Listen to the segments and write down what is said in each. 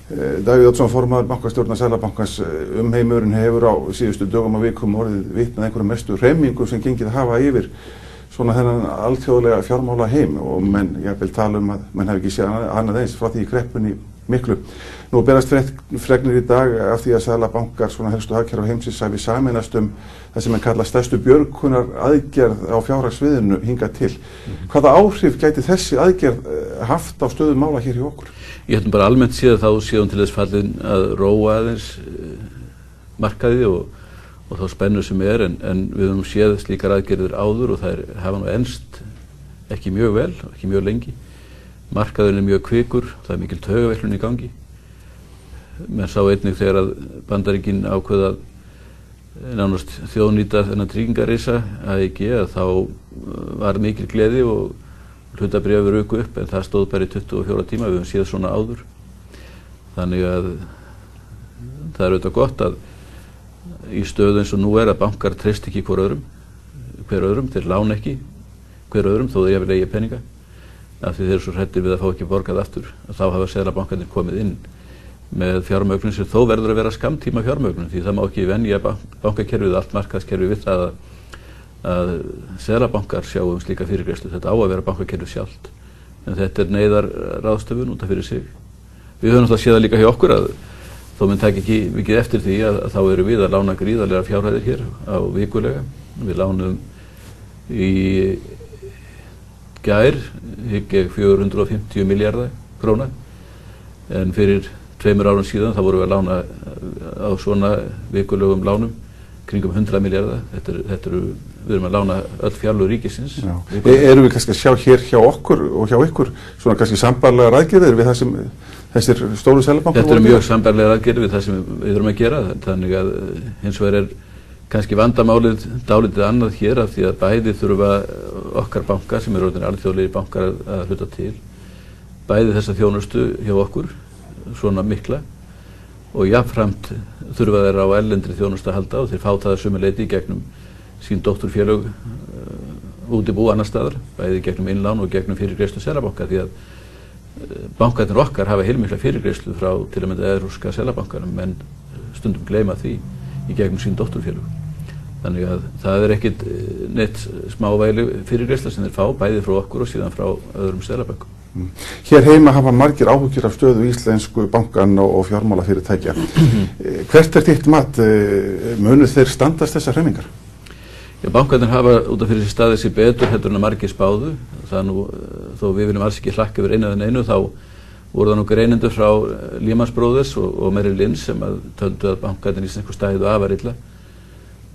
Davíð Oddsson, formaður bankastjórnar Seðlabankans, umheimurinn hefur á síðustu dögum og vikum orðið vitni að einhverjum mestu hremmingum sem gengið hafa yfir svona þennan alþjóðlega fjármála heim og menn jafnvel tala að menn hafi ekki séð annað eins frá því í kreppunni miklu. Nú berast fregnir í dag af því að Seðlabankar svona helstu hagkerfa heimsins hafi sameinast það sem kalla stærstu björgunar aðgerð á fjárhagssviðinu hingað til. Hvaða áhrif gæti þessi aðgerð haft á stöðu mála hér hjá okkur? Ég held bara almennt séð þá séum til þess fallin að róa aðeins markaði og þá spennu sem en við höfum séð slíkar aðgerðir áður og þær hafa nú enst ekki mjög vel, ekki mjög lengi. Markaðurinn mjög kvikur, það mikil taugaveiklun í gangi. Menn sá einnig þegar að Bandaríkin ákveða nánast þjóðnýta þennan tryggingarisa AEG að þá var mikil gleði og hlutabréf ruku upp en það stóð bara í 24 tíma, við höfum séð svona áður. Þannig að það er auðvitað gott að í stöðu eins og nú að bankar treyst ekki hver öðrum, þeir lána ekki hver öðrum þó þeir jafnvel eigi peninga af því þeir eru svo hræddir við að fá ekki borgað aftur. Þá hafa seðlabankarnir komið inn með fjármögnun sem þó verður að vera skammtíma fjármögnun því það má ekki venja bankakerfið allt markaðskerfið við það að seðlabankar sjá slíka fyrirgreiðslu. Þetta á að vera bankakerfið sjálft en þetta er neyðarráðstöfun út af fyrir sig. Við höfum náttúrulega séð það líka hjá okkur að þó menn taki ekki mikið eftir því að þá erum við að lána gríðarlegar fjárhæðir hér á vikulega. Við lánum í gær hygg ég 450 milljarða króna en fyrir 2 árum síðan þá vorum við að lána á svona vikulegum lánum kringum 100 milljarða. Við erum að lána öll fjárlög ríkisins. Erum við kannski að sjá hér hjá okkur og hjá ykkur svona kannski sambærilegar aðgerðir við það sem þessir stóru seðlabankar voru? Þetta eru mjög sambærilegar aðgerðir við það sem við þurfum að gera. Þannig að hins vegar kannski vandamálið dálítið annað hér af því að bæði þurfa okkar bankar sem eru orðnir alþjóðlegir bankar að hluta til bæði þessa þjónustu hjá okkur svona mikla og jafnframt þurfa þeir á erlendri þjónustu að halda og þeir fá það sömuleyti í gegnum sín dótturfélög útibú annar staðar, bæði gegnum innlán og gegnum fyrirgreiðslu seðlabanka því að bankarnir okkar hafa heilmikla fyrirgreiðslu frá til að mynda evrópska seðlabankanum en stundum gleyma því í gegnum sín dótturfélög. Þannig að það er ekkit neitt smávægileg fyrirgreiðsla sem þeir fá bæði frá okkur og síðan frá öðrum seðlabönkum. Hér heima hafa margir áhyggjur af stöðu íslensku bankan og fjármálafyrirtækja. Hvert er þitt mat? Munu þeir standast þessar hremmingar? Já, bankarnir hafa út af fyrir sér staðið sér betur heldur en að margir spáðu. Það nú, þó við viljum alls ekki hlakka yfir einu þá voru það nú greinendur frá Lehman Brothers og Merrill Lynch sem töldu að bankarnir íslensku stæðu afar illa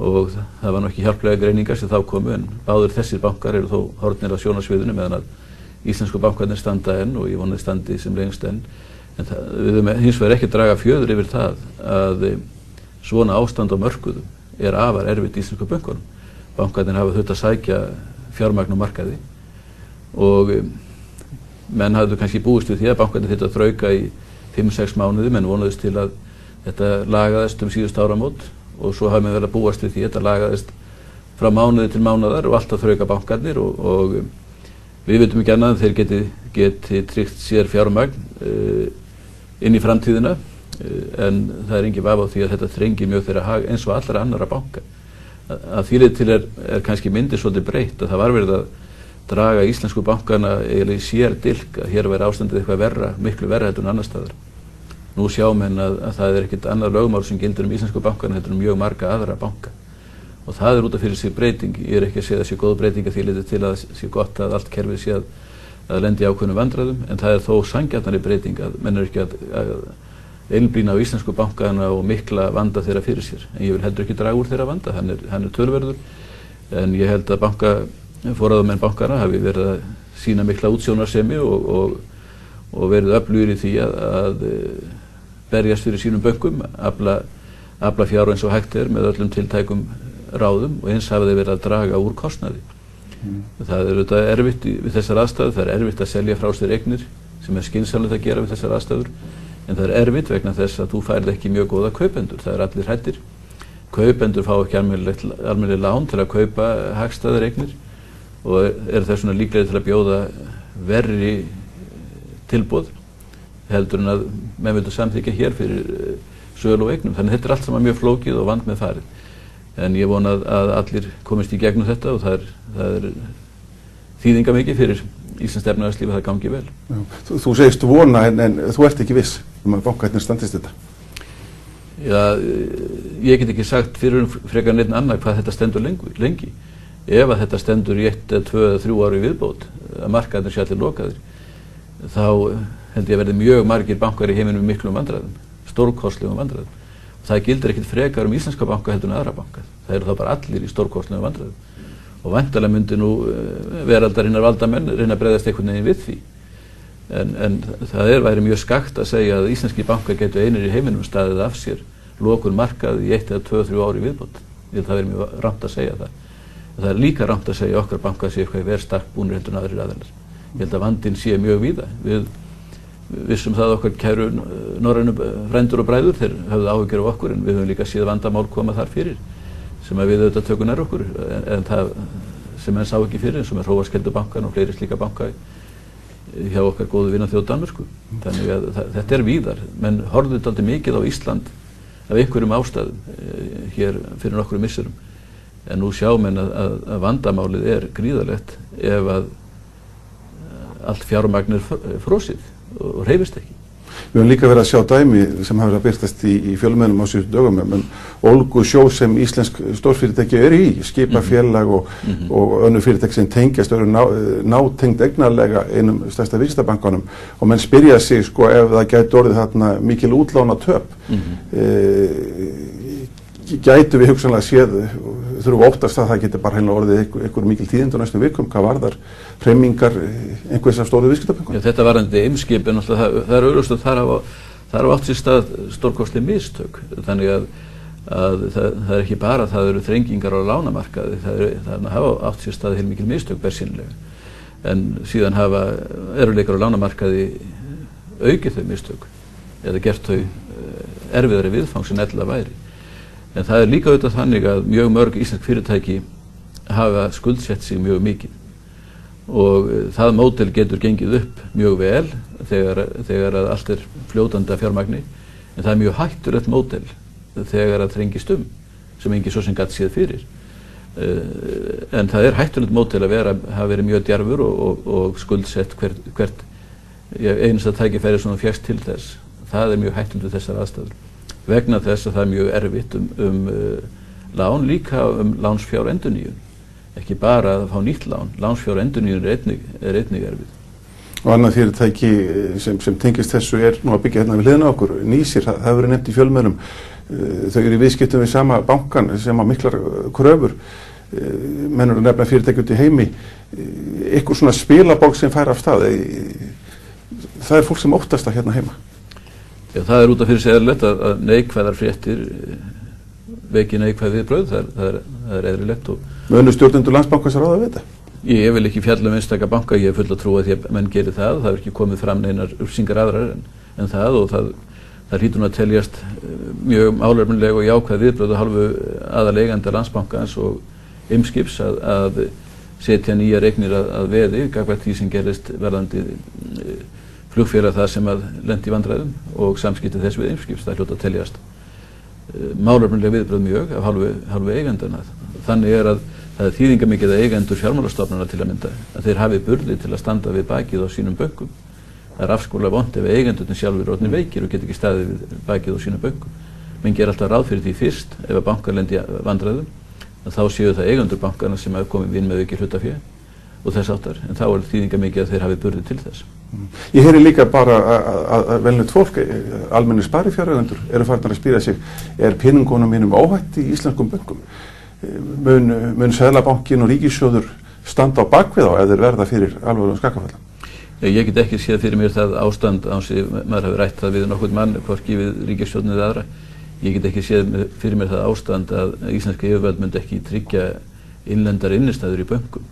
og það var nú ekki hjálplega greiningar sem þá komu en báðir þessir bankar eru þó horfnir á sjónarsviðinu meðan að íslensku bankarnir standa enn og ég vonaði standi sem lengst enn. En við höfum hins vegar ekki draga fjöður yfir það að svona ástand á mörkuðum er afar erfitt í íslensku bönkunum. Bankarnir hafa þurft að sækja fjármagn á markaði og menn hafðu kannski búist við því að bankarnir þurft að þrauka í 5-6 mánuði menn vonuðist til að þetta lagaðist síðustu áramót og svo hafa menn vel að búast við því að þetta lagaðist frá mánuði til mánaðar og alltaf þrauka bankarnir og við vitum ekki annað að þeir geti tryggt sér fjármagn inn í framtíðina en það er engin vafi á því að þetta þrengir mjög þeirra hag eins og allra annarra banka. Að því leyti til er kannski myndin svolítið breytt að það var verið að draga íslensku bankana eiginlega í sér dilk að hér væri ástandið eitthvað verra, miklu verra heldur en annar staðar. Nú sjá menn að það er ekkert annað lögmál sem gildir íslensku bankana heldur mjög marga aðra banka og það er út af fyrir sig breyting. Ég er ekki að segja að það sé góð breyting að því leyti til að það sé gott að allt kerfið sé að lendi ákveðnum vandræðum en það er þó sanngjarnari breyting að menn eru ekki að einblína á íslensku bankana og mikla vanda þeirra fyrir sér. En ég vil heldur ekki draga úr þeirra vanda, hann er töluverður en ég held að forráðamenn bankana hafi verið að sýna mikla útsjónarsemi og verið öflugir í því að berjast fyrir sínum bönkum, afla fjár eins og hægt er með öllum tiltækum ráðum og eins hafa þeir verið að draga úr kostnaði. Það er auðvitað erfitt við þessar aðstæður, það er erfitt að selja frá sér eignir sem er skynsamlegt að gera við þessar aðstæður en það er erfitt vegna þess að þú færð ekki mjög góða kaupendur, það er allir hræddir. Kaupendur fá ekki almennileg lán til að kaupa hagstæðar eignir og þess vegna líklegir til að bjóða verri tilboð heldur en að menn vildu samþykja hér fyrir sölu og eignum. Þannig þetta allt saman mjög flókið og vand með farið. En ég vona að allir komist í gegnum þetta og það er þýðingamikið fyrir íslenskt efnahagslíf að það gangi vel. Þú segist vona en þú ert ekki viss að bankarnir standist þetta? Já, ég get ekki sagt fyrir frekar neitt annað hvað þetta stendur lengi. Ef að þetta stendur í 1, 2, 3 ári viðbót að markaðir sé allir lokaðir, þá held ég að verði mjög margir bankar í heiminum með miklum vandræðum, stórkostlegum vandræðum. Það gildir ekkit frekar íslenska banka heldur en aðra banka. Það eru þá bara allir í stórkostlegum vandræðum. Og væntanlega myndi nú veraldarinnar valdamenn reyna að bregðast einhvern veginn við því. En það væri mjög skakt að segja að íslenski bankar getu einir í heiminum staðið af sér lokun markað í 1 eða 2, 3 ári viðbót. Ég held að það væri mjög rangt að segja það. Það er líka rangt að segja okkar bankar séu eitthvað verð stakk búnir heldur en aðrir aðilar. Ég held að vandinn sé mjög víða. Við vissum það okkar kæru norrænu frændur og bræður, þeir höfðu áhyggjur af okkur, en við höfum líka séð vandamál koma þar fyrir sem að við auðvitað tökum nær okkur, en það sem menn sá ekki fyrir, eins og með Hróarskeldubankann og fleiri slíka banka hjá okkar góðu vinaþjóð Danmörku. Þannig að þetta er víðar. Menn horfðu dálítið mikið á Ísland af einhverjum ástæðum hér fyrir nokkrum misserum. En nú sjá menn að vandamálið er gríðarlegt ef að allt fjármagn er frosið og hreyfist ekki. Við höfum líka verið að sjá dæmi sem hafa verið að birtast í fjölmiðlum á síðustu dögum, en ólgu sjó sem íslensk stórfyrirtæki eru í, skipafélag og önnur fyrirtæki sem tengjast eru nátengd eignarlega einum stærsta viðskiptabankanum, og menn spyrja sig sko ef það gæti orðið þarna mikil útlána töp. Gætu við hugsanlega séð, þurfum við óttast að það geti bara heila orðið einhver mikil tíðindi á næstum vikum, hvað varðar hremmingar einhvers af stóru viðskiptabönkum? Þetta varðandi Eimskip, en það er augljóst að þar á átt sér stað stórkostleg mistök, þannig að það er ekki bara það eru þrengingar á lánamarkaði, það hafa átt sér stað heilmikil mistök bersýnilega, en síðan hafa eruleikar á lánamarkaði aukið þau mistök eða gert þau erfiðari viðfang sem ella væri. En það er líka auðvitað þannig að mjög mörg íslensk fyrirtæki hafa skuldsett sig mjög mikið og það módel getur gengið upp mjög vel þegar að allt er fljótandi af fjármagni, en það er mjög hættulegt módel þegar að þrengist sem engin svo sem gat séð fyrir. En það er hættulegt módel að hafa verið mjög djarfur og skuldsett hvert einasta tækifæri sem þú fékkst til þess. Það er mjög hættulegt við þessar aðstæður, vegna þess að það er mjög erfitt lán, líka lánsfjárendurnýjun, ekki bara að fá nýtt lán, lánsfjárendurnýjun er einnig erfitt. Og annað fyrirtæki sem tengist þessu er nú að byggja hérna við hliðina á okkur, Nýsir, það hefur verið nefnt í fjölmiðlum, þau eru í viðskiptum við sama bankan sem á miklar kröfur, menn eru nefna fyrirtæki út í heimi, einhver svona spilabók sem fær af stað, það er fólk sem óttast að hérna heima. Já, það er út af fyrir sig eðlilegt að neikvæðar fréttir veki neikvæð viðbrögð, það er eðlilegt. Munu stjórnendur Landsbankans að ráða við þetta? Ég vil ekki fjalla einstaka banka, ég full að trúa því að menn gerir það er ekki komið fram neinar upplýsingar aðrar en það, og það hlýtur að teljast mjög málefnaleg og jákvæð viðbrögð af hálfu aðaleiganda Landsbankans og Eimskips að setja nýjar eignir að veði gagnvart því sem gerist verðandi flugfélag það sem að lenti í vandræðum og samskipti þess við Eimskips. Það hljóta að teljast málefnaleg viðbrögð mjög af hálfu eigandana. Þannig að það er þýðingamikið að eigendur fjármálastofnana til að mynda að þeir hafi burði til að standa við bakið á sínum bönkum. Það er afskaplega vont ef eigendurnir sjálfir eru orðnir veikir og geta ekki staðið við bakið á sínum bönkum. Menn gera alltaf ráð fyrir því fyrst ef að bankar lendi í vandræðum, að þá séu það eigendur bankana sem hafa komið inn með aukið hlutafé og þess áttar, en þá er þýðingamikið að þeir hafi burði til þess. Ég heyri líka bara að velnögt fólk, almennir sparifjáreigendur, eru farnir að spyrja sig, er peningunum mínum óhætt í íslenskum bönkum? Mun Seðlabankinn og Ríkissjóður standa á bakvið á ef þeir verða fyrir alvarlegum skakkaföllum? Ég get ekki séð fyrir mér það ástand án sem maður hafi rætt það við nokkurn mann, hvorki við Ríkisstjórnina eða aðra. Ég get ekki séð fyrir mér það ástand að íslenska yfirvöld myndi ekki tryggja innlendar innistæður í bönkum.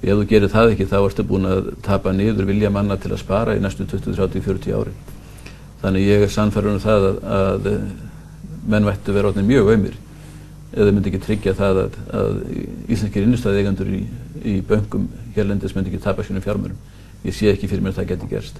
Ef þú gerir það ekki, þá ertu búin að tapa niður vilja manna til að spara í næstu 20, 30, 40 ári. Þannig ég er sannfærður um það að menn vættu vera orðnir mjög aumir eða myndi ekki tryggja það að íslenskir innistæðueigendur í bönkum hérlendis myndi ekki tapa sínum fjármunum. Ég sé ekki fyrir mér að það geti gerst.